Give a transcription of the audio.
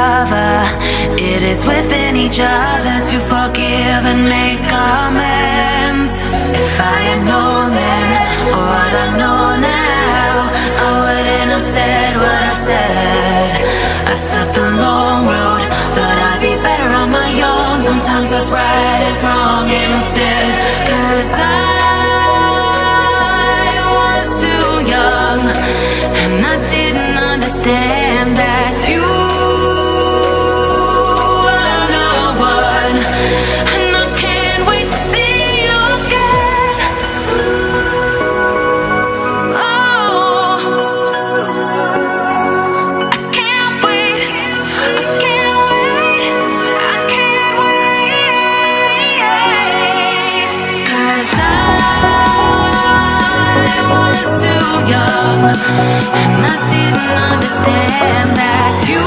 discover it is within each other to forgive and make amends. If I had known then, or what I know now, I wouldn't have said what I said. I took the long road, thought I'd be better on my own. Sometimes what's right is wrong and instead, 'cause I was too young and I didn't understand that you are the one, and I can't wait to see you again. Oh, I can't wait, I can't wait, I can't wait, 'cause I was too young and I didn't understand that you